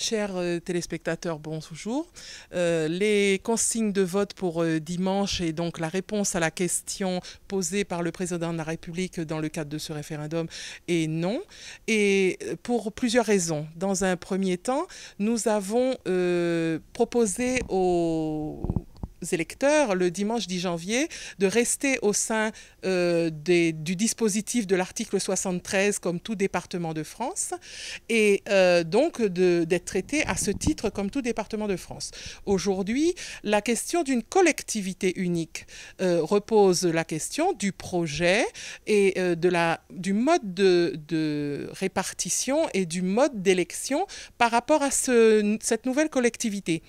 Chers téléspectateurs, bonjour. Les consignes de vote pour dimanche et donc la réponse à la question posée par le président de la République dans le cadre de ce référendum est non. Et pour plusieurs raisons. Dans un premier temps, nous avons proposé aux électeurs le dimanche 10 janvier de rester au sein du dispositif de l'article 73 comme tout département de France et donc d'être traité à ce titre comme tout département de France. Aujourd'hui, la question d'une collectivité unique repose la question du projet et du mode de répartition et du mode d'élection par rapport à cette nouvelle collectivité.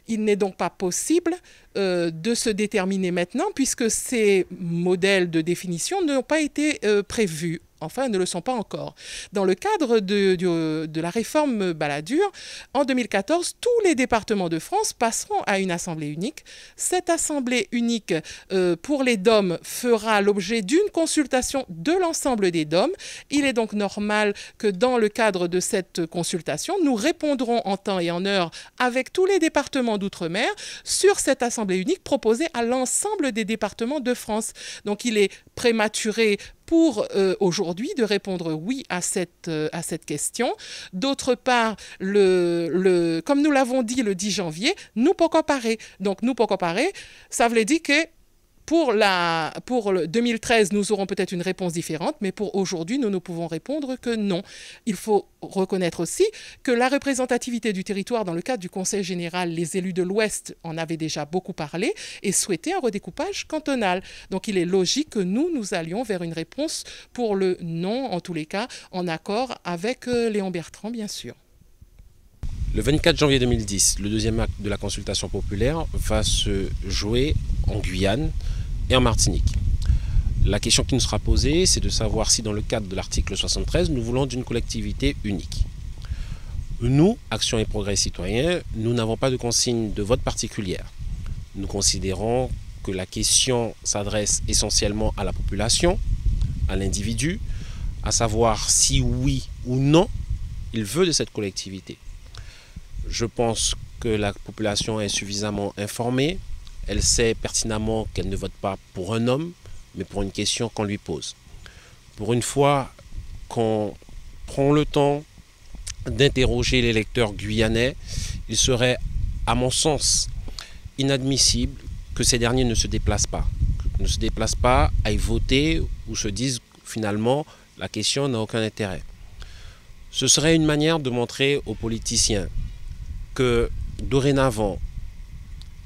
Il n'est donc pas possible de se déterminer maintenant puisque ces modèles de définition n'ont pas été prévus. Enfin, ne le sont pas encore. Dans le cadre de la réforme Balladur, en 2014, tous les départements de France passeront à une assemblée unique. Cette assemblée unique pour les DOM fera l'objet d'une consultation de l'ensemble des DOM. Il est donc normal que dans le cadre de cette consultation, nous répondrons en temps et en heure avec tous les départements d'outre-mer sur cette assemblée unique proposée à l'ensemble des départements de France. Donc il est prématuré pour aujourd'hui de répondre oui à cette question. D'autre part, comme nous l'avons dit le 10 janvier, nous pouvons comparer. Donc nous pouvons comparer, ça veut dire que pour le 2013, nous aurons peut-être une réponse différente, mais pour aujourd'hui, nous ne pouvons répondre que non. Il faut reconnaître aussi que la représentativité du territoire dans le cadre du Conseil général, les élus de l'Ouest en avaient déjà beaucoup parlé et souhaitaient un redécoupage cantonal. Donc il est logique que nous allions vers une réponse pour le non, en tous les cas, en accord avec Léon Bertrand, bien sûr. Le 24 janvier 2010, le deuxième acte de la consultation populaire va se jouer en Guyane et en Martinique. La question qui nous sera posée, c'est de savoir si dans le cadre de l'article 73, nous voulons d'une collectivité unique. Nous, Action et Progrès Citoyens, nous n'avons pas de consigne de vote particulière. Nous considérons que la question s'adresse essentiellement à la population, à l'individu, à savoir si oui ou non il veut de cette collectivité. Je pense que la population est suffisamment informée. Elle sait pertinemment qu'elle ne vote pas pour un homme, mais pour une question qu'on lui pose. Pour une fois qu'on prend le temps d'interroger l'électeur guyanais, il serait, à mon sens, inadmissible que ces derniers ne se déplacent pas. Ne se déplacent pas, aillent voter ou se disent finalement la question n'a aucun intérêt. Ce serait une manière de montrer aux politiciens que dorénavant,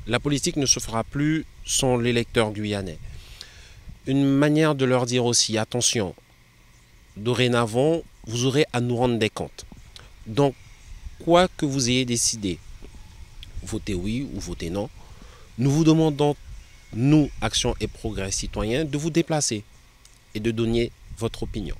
la politique ne se fera plus sans l'électeur guyanais. Une manière de leur dire aussi, attention, dorénavant, vous aurez à nous rendre des comptes. Donc, quoi que vous ayez décidé, votez oui ou votez non, nous vous demandons, nous, Action et Progrès Citoyens, de vous déplacer et de donner votre opinion.